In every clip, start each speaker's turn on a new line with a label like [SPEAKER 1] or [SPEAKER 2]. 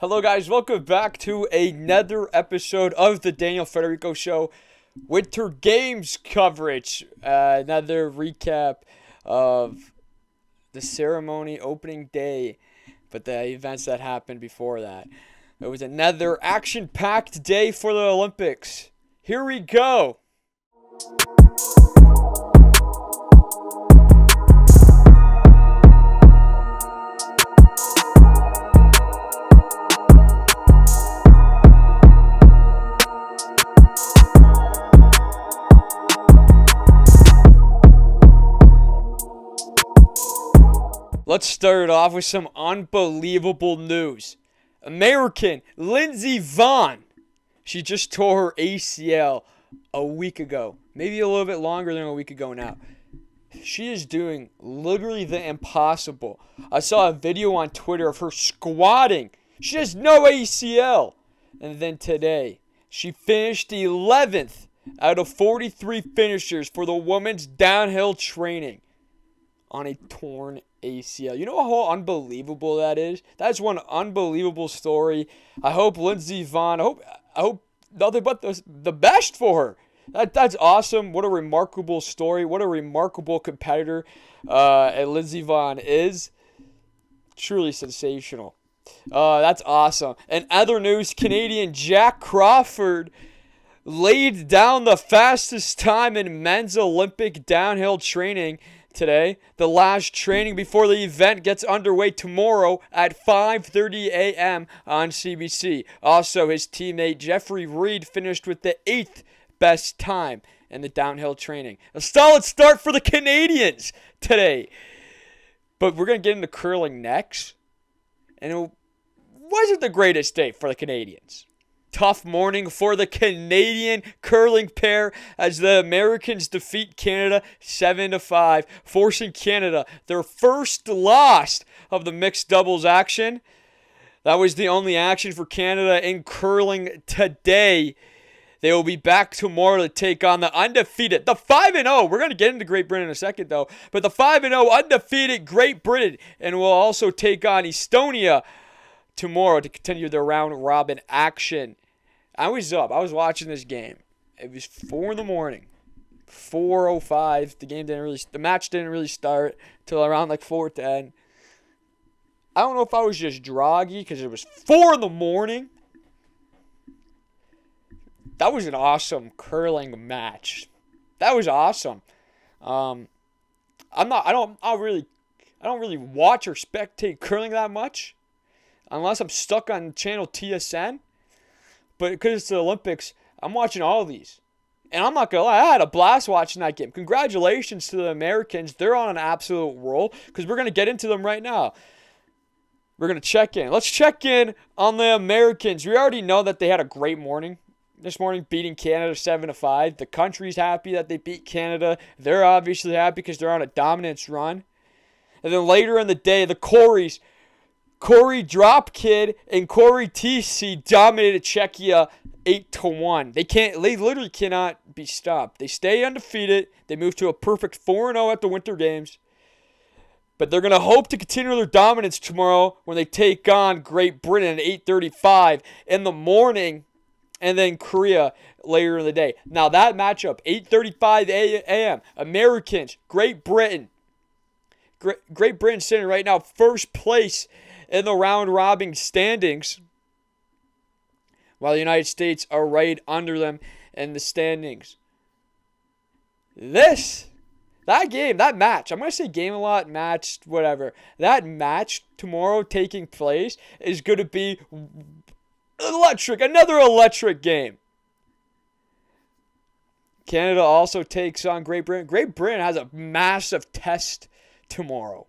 [SPEAKER 1] Hello, guys. Welcome back to another episode of the Federico Show. Winter Games coverage. Another recap of the ceremony opening day, but the events that happened before that. It was another action-packed day for the Olympics. Here we go. Let's start it off with some unbelievable news. American Lindsey Vonn. She just tore her ACL a week ago. Maybe a little bit longer than a week ago now. She is doing literally the impossible. I saw a video on Twitter of her squatting. She has no ACL. And then today, she finished 11th out of 43 finishers for the women's downhill training on a torn ACL. You know how unbelievable that is? That's one unbelievable story. I hope Lindsey Vonn, I hope nothing but the best for her. That's awesome. What a remarkable story. What a remarkable competitor and Lindsey Vonn is. Truly sensational. That's awesome. And other news, Canadian Jack Crawford laid down the fastest time in men's Olympic downhill training today. The last training before the event gets underway tomorrow at 5:30 a.m. on CBC. Also, his teammate Jeffrey Reed finished with the 8th best time in the downhill training. A solid start for the Canadians today. But we're going to get into curling next. And it wasn't the greatest day for the Canadians. Tough morning for the Canadian curling pair as the Americans defeat Canada 7-5, forcing Canada their first loss of the mixed doubles action. That was the only action for Canada in curling today. They will be back tomorrow to take on the undefeated, the 5-0. We're going to get into Great Britain in a second, though. But the 5-0 undefeated Great Britain, and will also take on Estonia tomorrow to continue their round-robin action. I was up. I was watching this game. It was 4 in the morning. 4:05. The match didn't really start till around like 4:10. I don't know if I was just groggy because it was 4 in the morning. That was an awesome curling match. That was awesome. I don't really watch or spectate curling that much unless I'm stuck on channel TSN. But because it's the Olympics, I'm watching all of these. And I'm not going to lie, I had a blast watching that game. Congratulations to the Americans. They're on an absolute roll because we're going to get into them right now. We're going to check in. Let's check in on the Americans. We already know that they had a great morning. This morning, beating Canada 7-5. The country's happy that they beat Canada. They're obviously happy because they're on a dominance run. And then later in the day, the Corey Dropkid and Corey TC dominated Czechia 8-1. They literally cannot be stopped. They stay undefeated. They move to a perfect 4-0 at the Winter Games. But they're going to hope to continue their dominance tomorrow when they take on Great Britain at 8:35 in the morning, and then Korea later in the day. Now that matchup, 8:35 a.m. Americans, Great Britain. Great Britain sitting right now first place in the round-robin standings, while the United States are right under them in the standings. That match, I'm going to say game a lot, match, whatever. That match tomorrow taking place is going to be electric, another electric game. Canada also takes on Great Britain. Great Britain has a massive test tomorrow.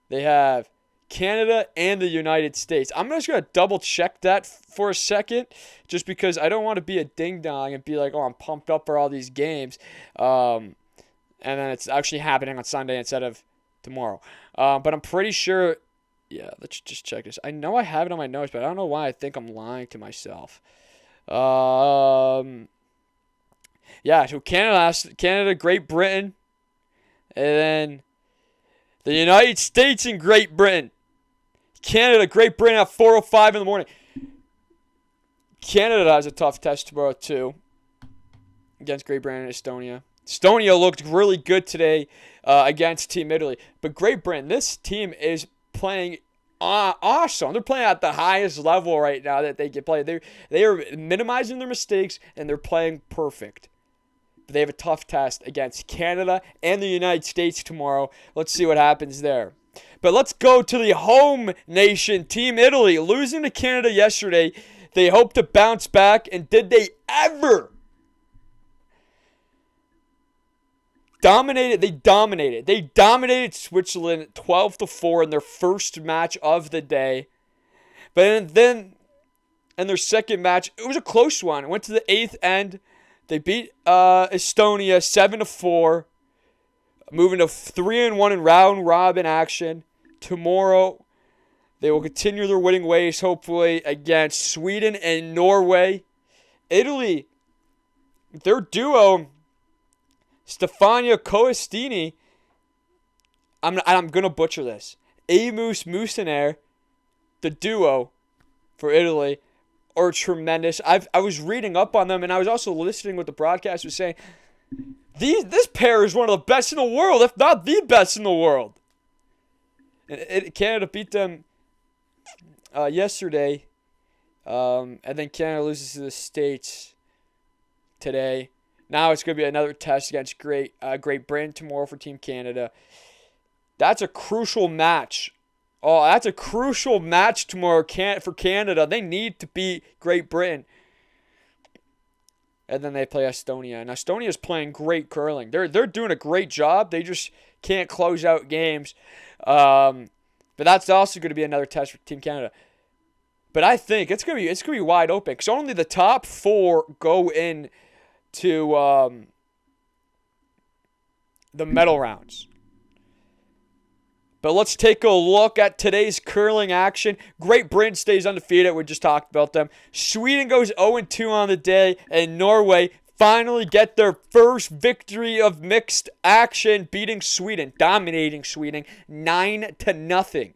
[SPEAKER 1] They have Canada and the United States. I'm just going to double check that for a second just because I don't want to be a ding-dong and be like, oh, I'm pumped up for all these games. And then it's actually happening on Sunday instead of tomorrow. But I'm pretty sure, yeah, let's just check this. I know I have it on my notes, but I don't know why I think I'm lying to myself. Yeah, so Canada, Great Britain, and then the United States and Great Britain. Canada, Great Britain at 4:05 in the morning. Canada has a tough test tomorrow, too, against Great Britain and Estonia. Estonia looked really good today against Team Italy. But Great Britain, this team is playing awesome. They're playing at the highest level right now that they can play. They are minimizing their mistakes, and they're playing perfect. But they have a tough test against Canada and the United States tomorrow. Let's see what happens there. But let's go to the home nation, Team Italy. Losing to Canada yesterday, they hope to bounce back, and did they ever? They dominated Switzerland 12-4 in their first match of the day. But then in their second match, it was a close one. It went to the 8th end. They beat Estonia 7-4, moving to 3-1 in round robin action. Tomorrow, they will continue their winning ways, hopefully, against Sweden and Norway. Italy, their duo, Stefania Coestini, I'm going to butcher this. Amos Musener, the duo for Italy, are tremendous. I was reading up on them, and I was also listening what the broadcast was saying. This pair is one of the best in the world, if not the best in the world. And Canada beat them yesterday, and then Canada loses to the States today. Now it's going to be another test against Great Britain tomorrow for Team Canada. That's a crucial match. Oh, that's a crucial match tomorrow for Canada. They need to beat Great Britain. And then they play Estonia. And Estonia is playing great curling. They're doing a great job. They just can't close out games. But that's also going to be another test for Team Canada. But I think it's going to be wide open, because only the top 4 go in to the medal rounds. But let's take a look at today's curling action. Great Britain stays undefeated. We just talked about them. Sweden goes 0-2 on the day, and Norway finally get their first victory of mixed action, beating Sweden, dominating Sweden 9-0.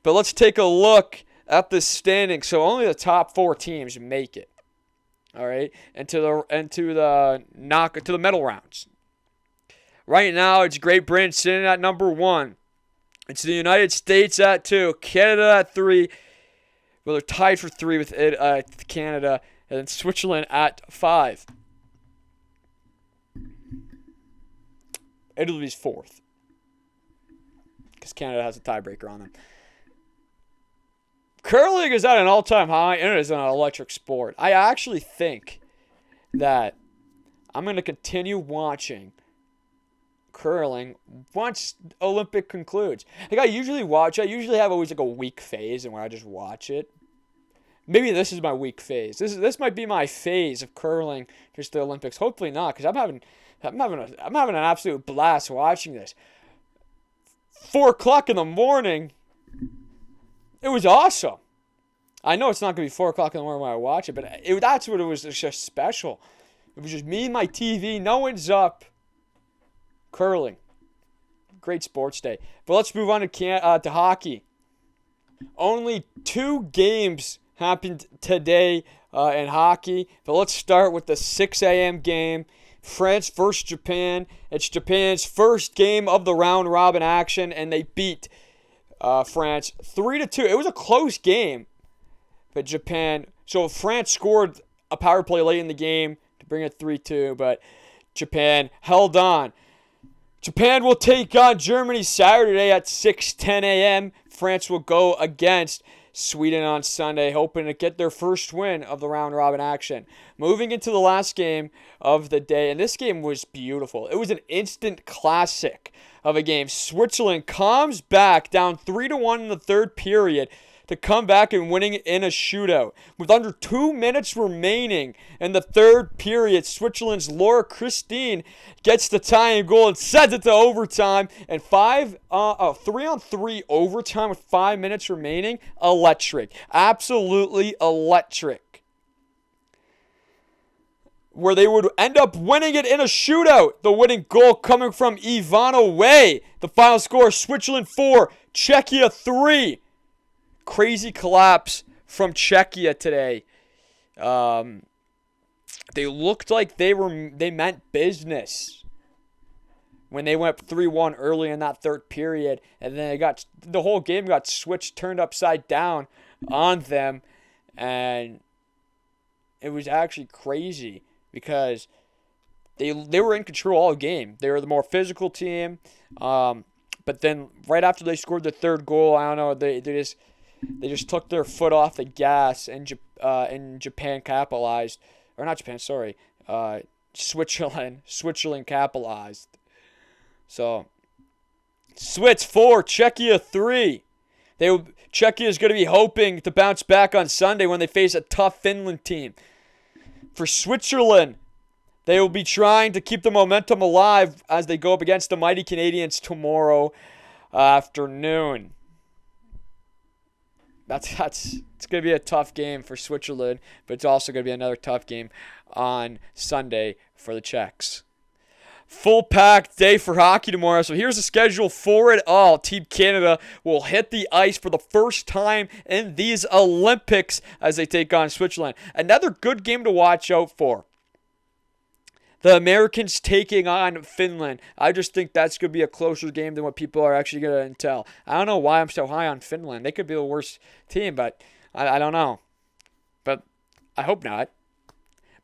[SPEAKER 1] But let's take a look at the standing. So only the top 4 teams make it. All right, and to the medal rounds. Right now, it's Great Britain sitting at number 1. It's the United States at 2, Canada at 3. Well, they're tied for 3 with Canada, and then Switzerland at 5. Italy's 4th, because Canada has a tiebreaker on them. Curling is at an all-time high, and it is an electric sport. I actually think that I'm going to continue watching curling once Olympic concludes. Like, I usually have always like a week phase and where I just watch it. Maybe this is my week phase. This might be my phase of curling just the Olympics. Hopefully not, because I'm having an absolute blast watching this. 4:00 in the morning. It was awesome. I know it's not going to be 4 o'clock in the morning when I watch it, but that's what it was. It's just special. It was just me and my TV. No one's up. Curling. Great sports day. But let's move on to hockey. Only 2 games happened today in hockey. But let's start with the 6 a.m. game. France versus Japan. It's Japan's first game of the round robin action, and they beat France 3-2. It was a close game, but Japan. So France scored a power play late in the game to bring it 3-2, but Japan held on. Japan will take on Germany Saturday at 6:10 a.m. France will go against Sweden on Sunday, hoping to get their first win of the round robin action. Moving into the last game of the day, and this game was beautiful. It was an instant classic of a game. Switzerland comes back down 3-1 in the third period to come back and winning in a shootout. With under 2 minutes remaining in the third period, Switzerland's Laura Christine gets the tying goal and sends it to overtime. And 3-on-3 overtime with 5 minutes remaining. Electric. Absolutely electric. where they would end up winning it in a shootout. The winning goal coming from Ivan away. The final score, Switzerland 4, Czechia 3. Crazy collapse from Czechia today. They looked like they meant business when they went up 3-1 early in that third period, and then the whole game got turned upside down on them, and it was actually crazy because they were in control all game. They were the more physical team, but then right after they scored the third goal, I don't know, they just took their foot off the gas, and Japan capitalized. Or not Japan, sorry. Switzerland capitalized. So, Swiss 4, Czechia 3. Czechia is going to be hoping to bounce back on Sunday when they face a tough Finland team. For Switzerland, they will be trying to keep the momentum alive as they go up against the mighty Canadians tomorrow afternoon. It's going to be a tough game for Switzerland, but it's also going to be another tough game on Sunday for the Czechs. Full packed day for hockey tomorrow. So here's the schedule for it all. Team Canada will hit the ice for the first time in these Olympics as they take on Switzerland. Another good game to watch out for. The Americans taking on Finland. I just think that's going to be a closer game than what people are actually going to tell. I don't know why I'm so high on Finland. They could be the worst team, but I don't know. But I hope not.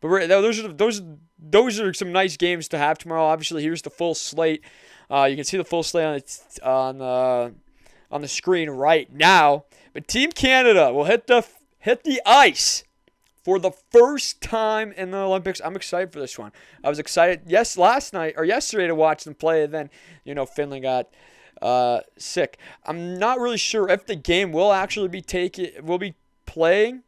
[SPEAKER 1] But those are some nice games to have tomorrow. Obviously, here's the full slate. You can see the full slate on the screen right now. But Team Canada will hit the ice for the first time in the Olympics. I'm excited for this one. I was excited yesterday to watch them play, and then Finland got sick. I'm not really sure if the game will actually be playing.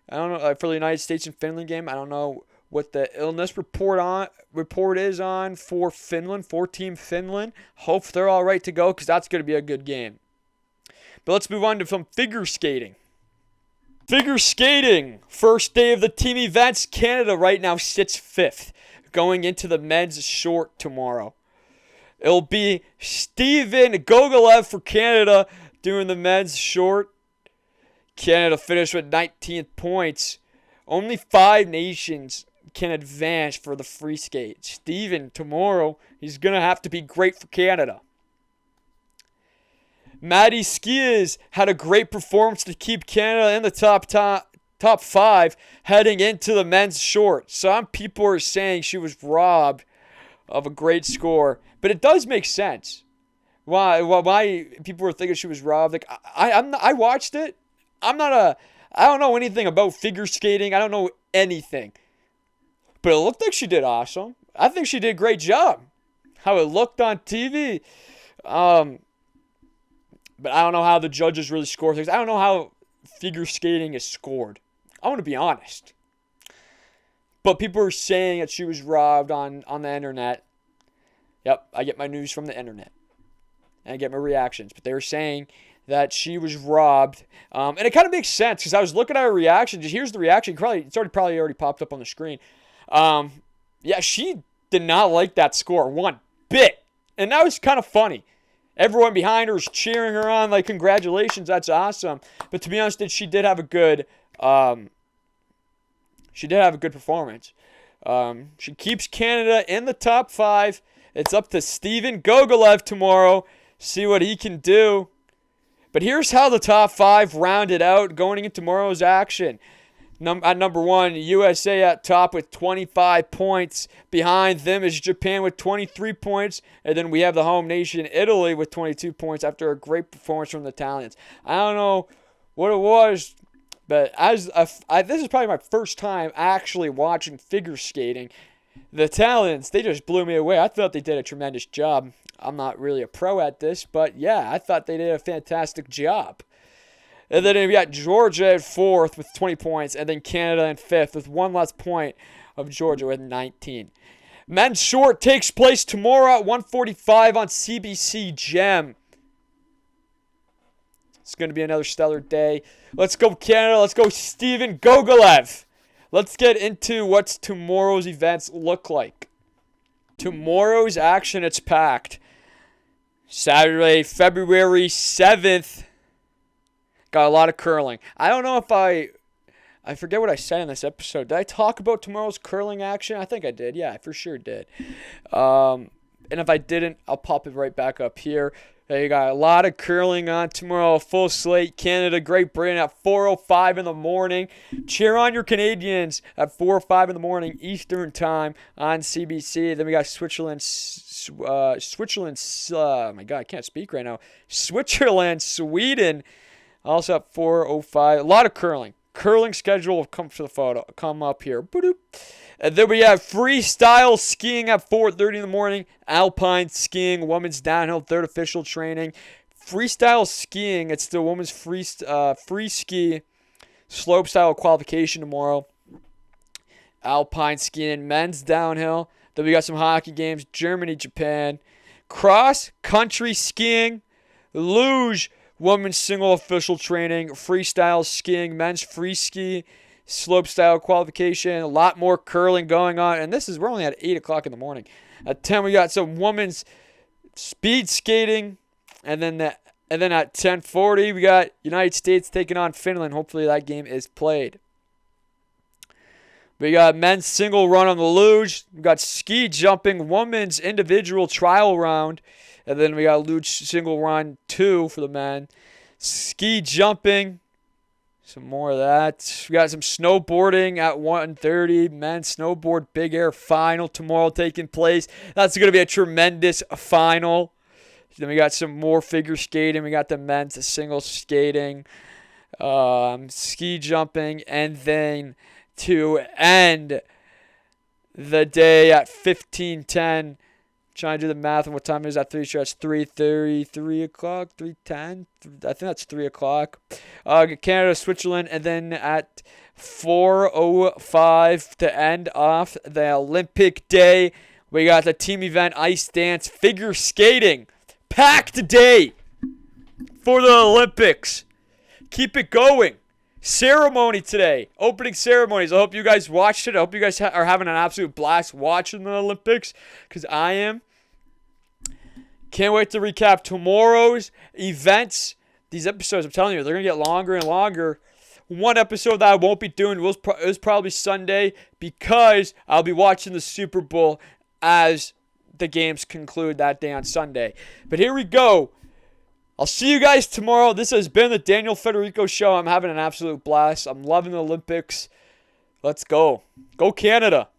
[SPEAKER 1] I don't know for the United States and Finland game. I don't know what the illness report is on for Finland, for Team Finland. Hope they're all right to go because that's going to be a good game. But let's move on to some figure skating. Figure skating, first day of the team events. Canada right now sits 5th, going into the men's short tomorrow. It'll be Steven Gogolev for Canada doing the men's short. Canada finished with 19 points. Only 5 nations can advance for the free skate. Steven, tomorrow, he's going to have to be great for Canada. Matty Skias had a great performance to keep Canada in the top 5 heading into the men's short. Some people are saying she was robbed of a great score, but it does make sense. Why people were thinking she was robbed? Like I watched it. I don't know anything about figure skating. I don't know anything, but it looked like she did awesome. I think she did a great job. How it looked on TV. But I don't know how the judges really score things. I don't know how figure skating is scored. I want to be honest. But people are saying that she was robbed on the internet. Yep, I get my news from the internet. And I get my reactions. But they were saying that she was robbed. And it kind of makes sense because I was looking at her reaction. Here's the reaction. It's probably already popped up on the screen. Yeah, she did not like that score one bit. And that was kind of funny. Everyone behind her is cheering her on, like, congratulations, that's awesome. But to be honest, she did have a good performance. She keeps Canada in the top 5. It's up to Steven Gogolev tomorrow. See what he can do. But here's how the top 5 rounded out going into tomorrow's action. At number 1, USA at top with 25 points. Behind them is Japan with 23 points. And then we have the home nation, Italy, with 22 points after a great performance from the Italians. I don't know what it was, but this is probably my first time actually watching figure skating. The Italians, they just blew me away. I thought they did a tremendous job. I'm not really a pro at this, but yeah, I thought they did a fantastic job. And then we got Georgia at 4th with 20 points, and then Canada in 5th with one less point of Georgia with 19. Men's short takes place tomorrow at 1:45 on CBC Gem. It's going to be another stellar day. Let's go Canada. Let's go Steven Gogolev. let's get into what tomorrow's events look like. Tomorrow's action, it's packed. Saturday, February 7th, got a lot of curling. I don't know if I forget what I said in this episode. Did I talk about tomorrow's curling action? I think I did. Yeah, I for sure did. And if I didn't, I'll pop it right back up here. You got a lot of curling on tomorrow. Full slate. Canada, Great Britain at 4:05 in the morning. Cheer on your Canadians at 4:05 in the morning Eastern time on CBC. Then we got Switzerland. Oh my God, I can't speak right now. Switzerland, Sweden, also at 4:05. A lot of curling. Curling schedule will come up here. Boop. And then we have freestyle skiing at 4:30 in the morning. Alpine skiing, women's downhill, third official training. Freestyle skiing, it's the women's free ski slopestyle qualification tomorrow. Alpine skiing, men's downhill. Then we got some hockey games, Germany, Japan. Cross country skiing, luge, women's single official training, freestyle skiing, men's free ski, slopestyle qualification, a lot more curling going on. And we're only at 8 o'clock in the morning. At 10, we got some women's speed skating. And then at 10:40, we got United States taking on Finland. Hopefully that game is played. We got men's single run on the luge. We got ski jumping, women's individual trial round. And then we got luge single run 2 for the men. Ski jumping. Some more of that. We got some snowboarding at 1:30. Men's snowboard big air final tomorrow taking place. That's going to be a tremendous final. Then we got some more figure skating. We got the men's single skating, ski jumping, and then to end the day at 15:10. Trying to do the math on what time it is at 3 shots. 3:30, 3 o'clock, 3:10. I think that's 3 o'clock. Canada, Switzerland, and then at 4:05 to end off the Olympic day, we got the team event ice dance, figure skating. Packed day for the Olympics. Keep it going. Ceremony today. Opening ceremonies. I hope you guys watched it. I hope you guys are having an absolute blast watching the Olympics, because I am. Can't wait to recap tomorrow's events. These episodes, I'm telling you, they're going to get longer and longer. One episode that I won't be doing is probably Sunday, because I'll be watching the Super Bowl as the games conclude that day on Sunday. But here we go. I'll see you guys tomorrow. This has been the Daniel Federico Show. I'm having an absolute blast. I'm loving the Olympics. Let's go. Go Canada.